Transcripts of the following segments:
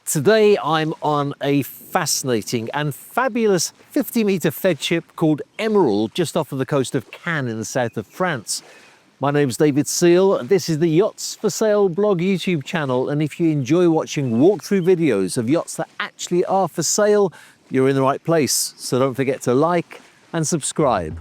Today I'm on a fascinating and fabulous 50-meter Feadship called Emerald just off of the coast of Cannes in the south of France. My name's David Seal. This is the Yachts for Sale blog YouTube channel, and if you enjoy watching walkthrough videos of yachts that actually are for sale, you're in the right place. So don't forget to like and subscribe.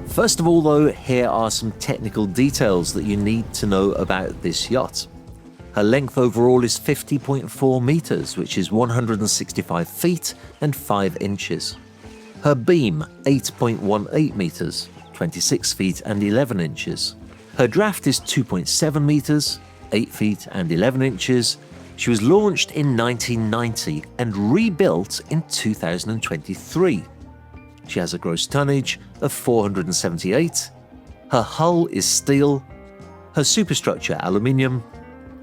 First of all though, here are some technical details that you need to know about this yacht. Her length overall is 50.4 meters, which is 165 feet and 5 inches. Her beam, 8.18 meters, 26 feet and 11 inches. Her draft is 2.7 meters, 8 feet and 11 inches. She was launched in 1990 and rebuilt in 2023. She has a gross tonnage of 478. Her hull is steel. Her superstructure aluminium.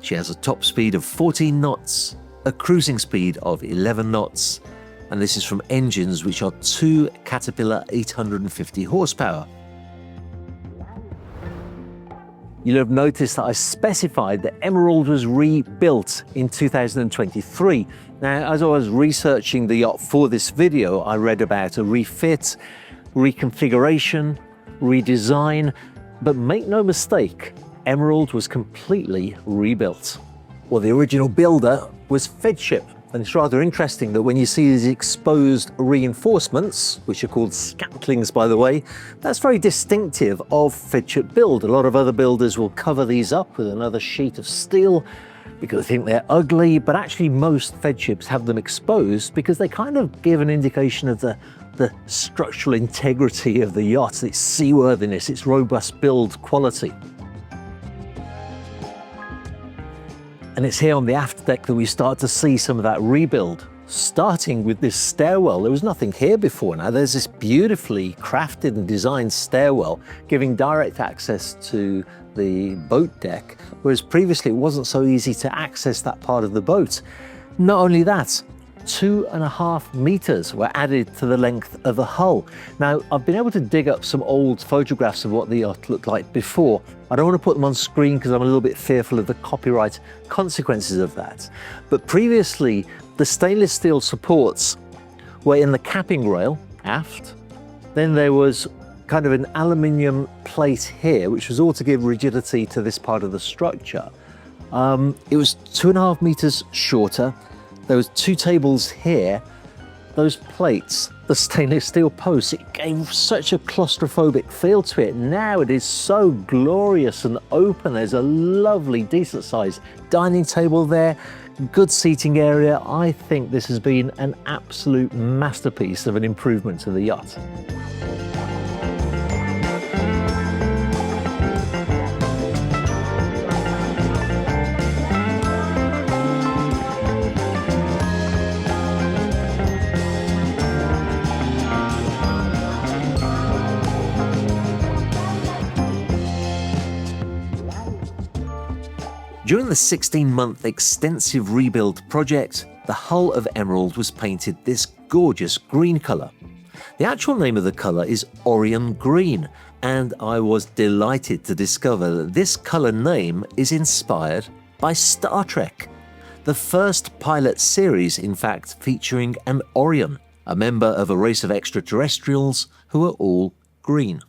She has a top speed of 14 knots, a cruising speed of 11 knots, and this is from engines which are 2 Caterpillar 850 horsepower. You'll have noticed that I specified that Emerald was rebuilt in 2023. Now, as I was researching the yacht for this video, I read about a refit, reconfiguration, redesign, but make no mistake, Emerald was completely rebuilt. Well, the original builder was Feadship, and it's rather interesting that when you see these exposed reinforcements, which are called scantlings by the way, that's very distinctive of Feadship build. A lot of other builders will cover these up with another sheet of steel because they think they're ugly, but actually most Feadships have them exposed because they kind of give an indication of the structural integrity of the yacht, its seaworthiness, its robust build quality. And it's here on the aft deck that we start to see some of that rebuild, starting with this stairwell. There was nothing here before. Now there's this beautifully crafted and designed stairwell giving direct access to the boat deck, whereas previously it wasn't so easy to access that part of the boat. Not only that, 2.5 meters were added to the length of the hull. Now, I've been able to dig up some old photographs of what the yacht looked like before. I don't want to put them on screen because I'm a little bit fearful of the copyright consequences of that. But previously, the stainless steel supports were in the capping rail, aft. Then there was kind of an aluminium plate here, which was all to give rigidity to this part of the structure. It was 2.5 meters shorter. There was 2 tables here. Those plates, the stainless steel posts, it gave such a claustrophobic feel to it. Now it is so glorious and open. There's a lovely, decent sized dining table there, good seating area. I think this has been an absolute masterpiece of an improvement to the yacht. During the 16-month extensive rebuild project, the hull of Emerald was painted this gorgeous green colour. The actual name of the colour is Orion Green, and I was delighted to discover that this colour name is inspired by Star Trek. The first pilot series, in fact, featuring an Orion, a member of a race of extraterrestrials who are all green.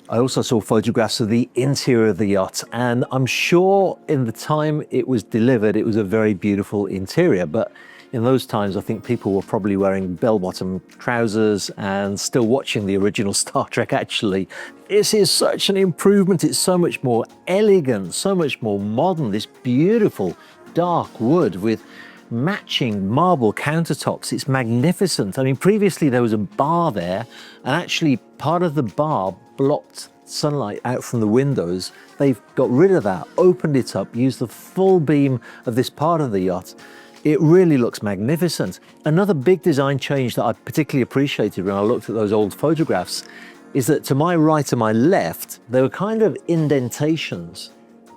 I also saw photographs of the interior of the yacht, and I'm sure in the time it was delivered, it was a very beautiful interior. But in those times, I think people were probably wearing bell-bottom trousers and still watching the original Star Trek, actually. This is such an improvement. It's so much more elegant, so much more modern. This beautiful dark wood with matching marble countertops. It's magnificent. I mean, previously there was a bar there, and actually part of the bar blocked sunlight out from the windows. They've got rid of that, opened it up, used the full beam of this part of the yacht It really looks magnificent. Another big design change that I particularly appreciated when I looked at those old photographs is that to my right and my left, there were kind of indentations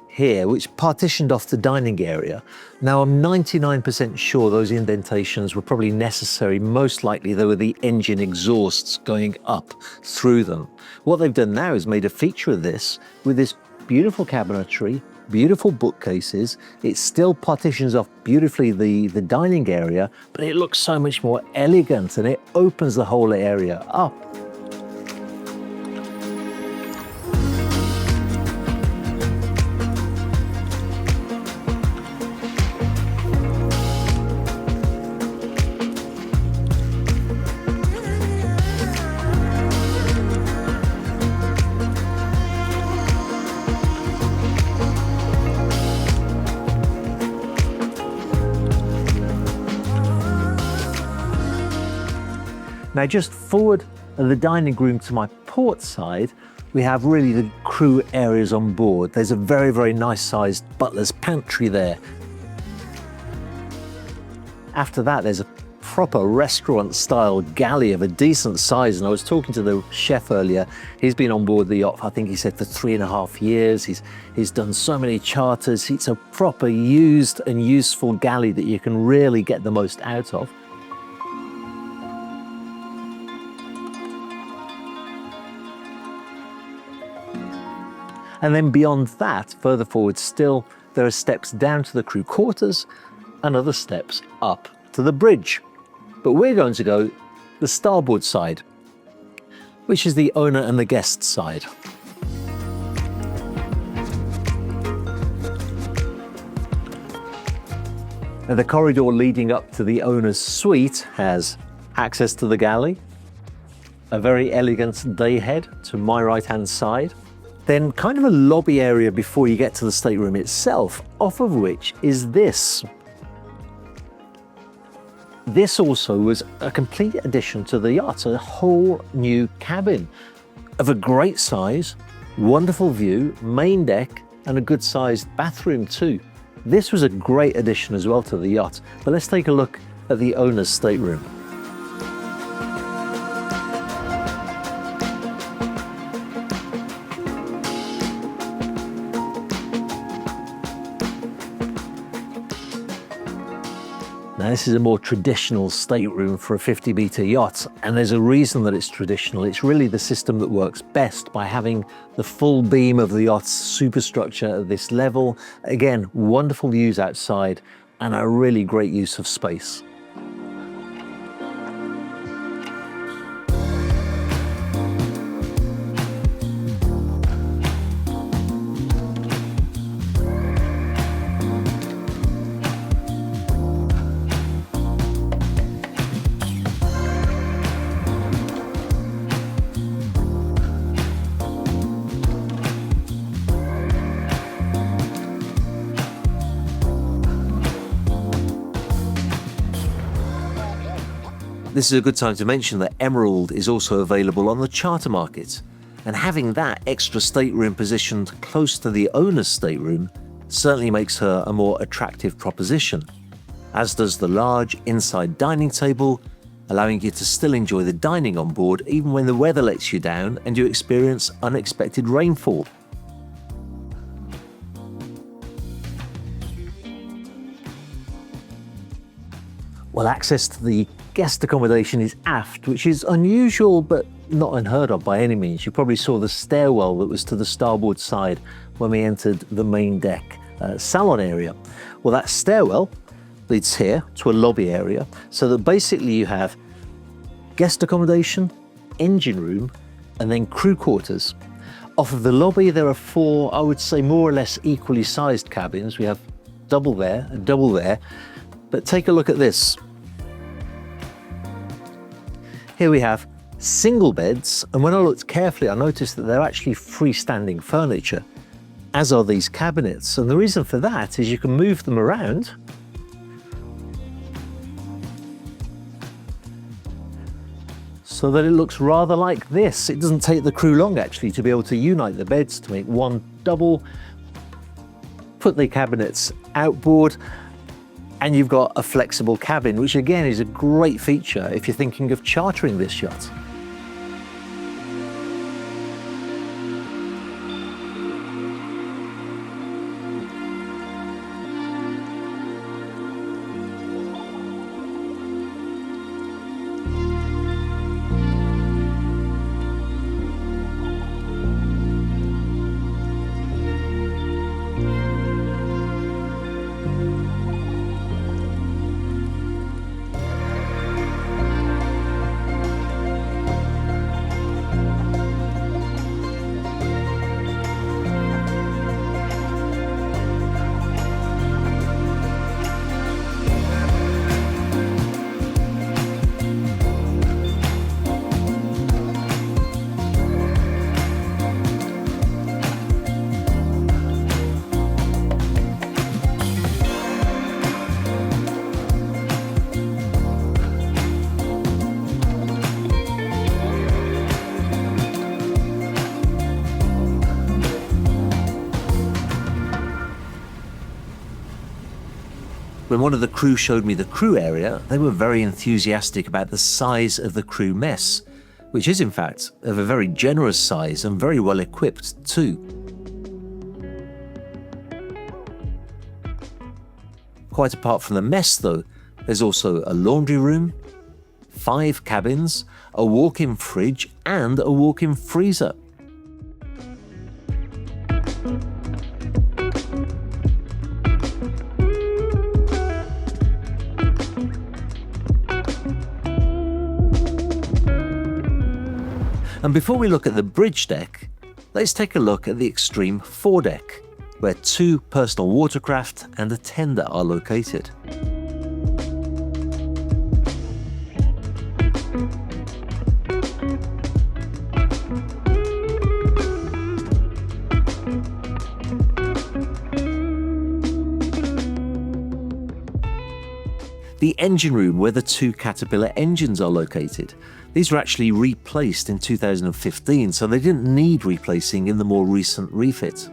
here, which partitioned off the dining area. Now, I'm 99% sure those indentations were probably necessary. Most likely they were the engine exhausts going up through them. What they've done now is made a feature of this with this beautiful cabinetry, beautiful bookcases. It still partitions off beautifully the dining area, but it looks so much more elegant and it opens the whole area up. Now, just forward of the dining room to my port side, we have really the crew areas on board. There's a very, very nice sized butler's pantry there. After that, there's a proper restaurant style galley of a decent size. And I was talking to the chef earlier. He's been on board the yacht, I think he said, for 3.5 years. He's done so many charters. It's a proper used and useful galley that you can really get the most out of. And then beyond that, further forward still, there are steps down to the crew quarters and other steps up to the bridge. But we're going to go the starboard side, which is the owner and the guest side. Now, the corridor leading up to the owner's suite has access to the galley, a very elegant day head to my right-hand side, then kind of a lobby area before you get to the stateroom itself, off of which is this. This also was a complete addition to the yacht, a whole new cabin of a great size, wonderful view, main deck, and a good sized bathroom too. This was a great addition as well to the yacht, but let's take a look at the owner's stateroom. Now, this is a more traditional stateroom for a 50-metre yacht, and there's a reason that it's traditional. It's really the system that works best by having the full beam of the yacht's superstructure at this level. Again, wonderful views outside and a really great use of space. This is a good time to mention that Emerald is also available on the charter market, and having that extra stateroom positioned close to the owner's stateroom certainly makes her a more attractive proposition, as does the large inside dining table, allowing you to still enjoy the dining on board even when the weather lets you down and you experience unexpected rainfall. Well, access to the guest accommodation is aft, which is unusual but not unheard of by any means. You probably saw the stairwell that was to the starboard side when we entered the main deck salon area. Well, that stairwell leads here to a lobby area, so that basically you have guest accommodation, engine room, and then crew quarters. Off of the lobby, there are 4, I would say, more or less equally sized cabins. We have double there and double there, but take a look at this. Here we have single beds, and when I looked carefully, I noticed that they're actually freestanding furniture, as are these cabinets. And the reason for that is you can move them around so that it looks rather like this. It doesn't take the crew long actually to be able to unite the beds to make one double, put the cabinets outboard, And you've got a flexible cabin, which again is a great feature if you're thinking of chartering this yacht. When one of the crew showed me the crew area, they were very enthusiastic about the size of the crew mess, which is in fact of a very generous size and very well equipped too. Quite apart from the mess though, there's also a laundry room, 5 cabins, a walk-in fridge and a walk-in freezer. And before we look at the bridge deck, let's take a look at the extreme foredeck, where 2 personal watercraft and a tender are located. The engine room, where the 2 Caterpillar engines are located. These were actually replaced in 2015, so they didn't need replacing in the more recent refit.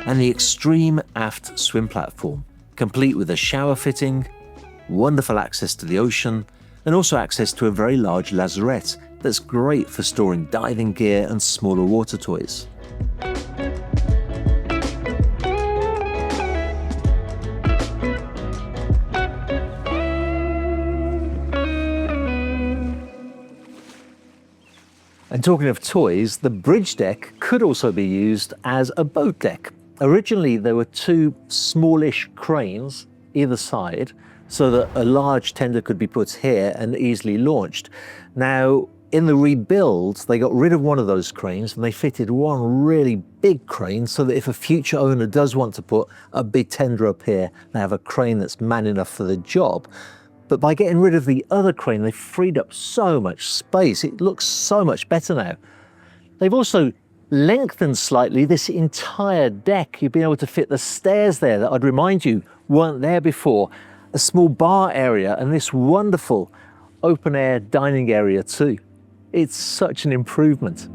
And the extreme aft swim platform, complete with a shower fitting, wonderful access to the ocean, and also access to a very large lazarette that's great for storing diving gear and smaller water toys. And talking of toys, the bridge deck could also be used as a boat deck. Originally, there were 2 smallish cranes either side, so that a large tender could be put here and easily launched. Now, in the rebuild, they got rid of one of those cranes and they fitted one really big crane so that if a future owner does want to put a big tender up here, they have a crane that's man enough for the job. But by getting rid of the other crane, they freed up so much space. It looks so much better now. They've also lengthened slightly this entire deck. You've been able to fit the stairs there that I'd remind you weren't there before, a small bar area, and this wonderful open air dining area too. It's such an improvement.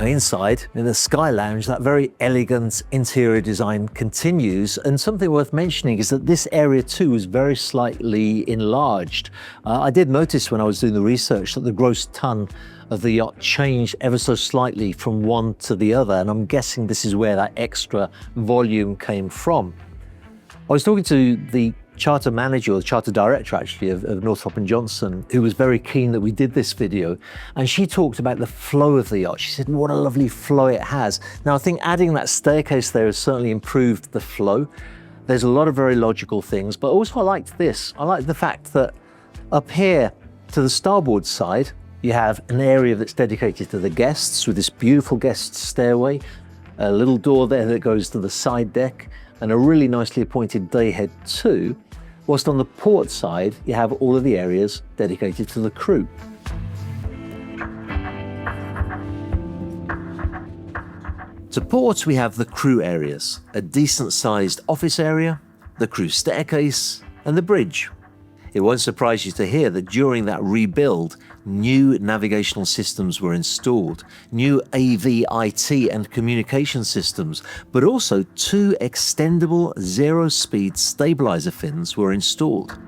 Inside, in the Sky Lounge, that very elegant interior design continues, and something worth mentioning is that this area too is very slightly enlarged. I did notice when I was doing the research that the gross ton of the yacht changed ever so slightly from one to the other, and I'm guessing this is where that extra volume came from. I was talking to the charter manager, or the charter director actually, of Northrop & Johnson, who was very keen that we did this video, and she talked about the flow of the yacht. She said what a lovely flow it has. Now I think adding that staircase there has certainly improved the flow. There's a lot of very logical things, but also I liked this. I liked the fact that Up here to the starboard side, you have an area that's dedicated to the guests with this beautiful guest stairway, a little door there that goes to the side deck, and a really nicely appointed dayhead too, whilst on the port side you have all of the areas dedicated to the crew. To port we have the crew areas, a decent sized office area, the crew staircase and the bridge. It won't surprise you to hear that during that rebuild, new navigational systems were installed, new AV, IT and communication systems, but also 2 extendable zero-speed stabilizer fins were installed.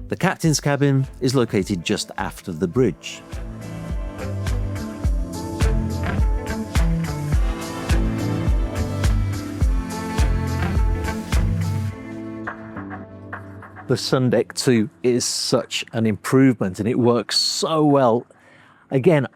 The captain's cabin is located just aft of the bridge. The Sundeck 2 is such an improvement and it works so well. Again,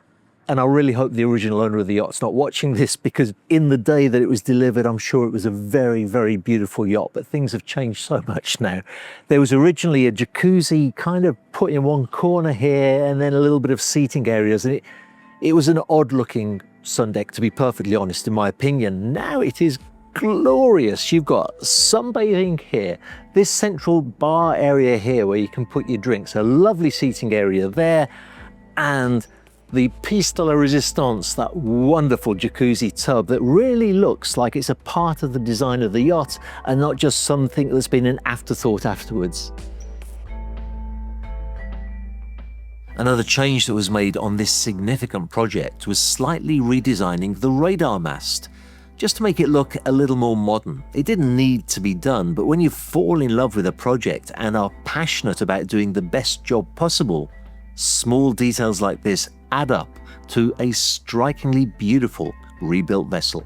and I really hope the original owner of the yacht's not watching this, because in the day that it was delivered, I'm sure it was a very, very beautiful yacht, but things have changed so much now. There was originally a jacuzzi kind of put in one corner here and then a little bit of seating areas. And it was an odd looking Sundeck, to be perfectly honest, in my opinion. Now it is glorious. You've got sunbathing here, this central bar area here where you can put your drinks, a lovely seating area there, and the piece de la resistance, that wonderful jacuzzi tub that really looks like it's a part of the design of the yacht and not just something that's been an afterthought afterwards. Another change that was made on this significant project was slightly redesigning the radar mast, just to make it look a little more modern. It didn't need to be done, but when you fall in love with a project and are passionate about doing the best job possible, small details like this add up to a strikingly beautiful rebuilt vessel.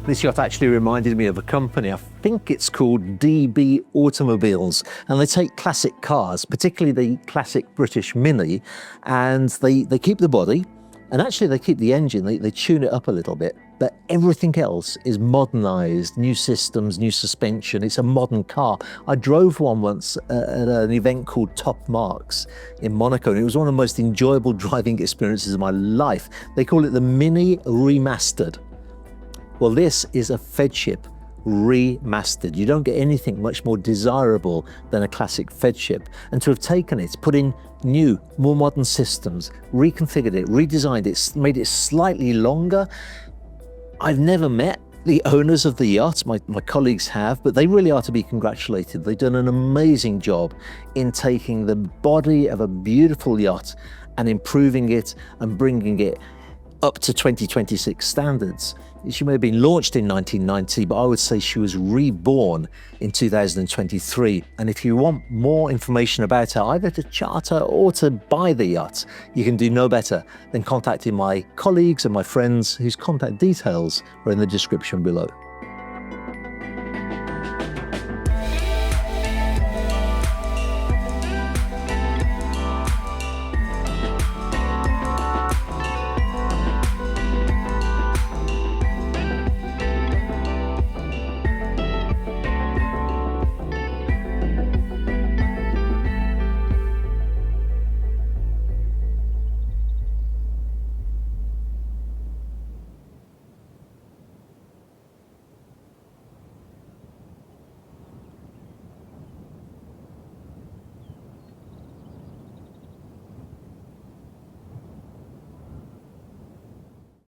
This yacht actually reminded me of a company, I think it's called DB Automobiles, and they take classic cars, particularly the classic British Mini, and they keep the body, and actually they keep the engine, they tune it up a little bit, but everything else is modernised, new systems, new suspension, it's a modern car. I drove one once at an event called Top Marks in Monaco, and it was one of the most enjoyable driving experiences of my life. They call it the Mini Remastered. Well, this is a Feadship remastered. You don't get anything much more desirable than a classic Feadship. And to have taken it, put in new, more modern systems, reconfigured it, redesigned it, made it slightly longer. I've never met the owners of the yacht, my colleagues have, but they really are to be congratulated. They've done an amazing job in taking the body of a beautiful yacht and improving it and bringing it up to 2026 standards. She may have been launched in 1990, but I would say she was reborn in 2023. And if you want more information about her, either to charter or to buy the yacht, you can do no better than contacting my colleagues and my friends whose contact details are in the description below.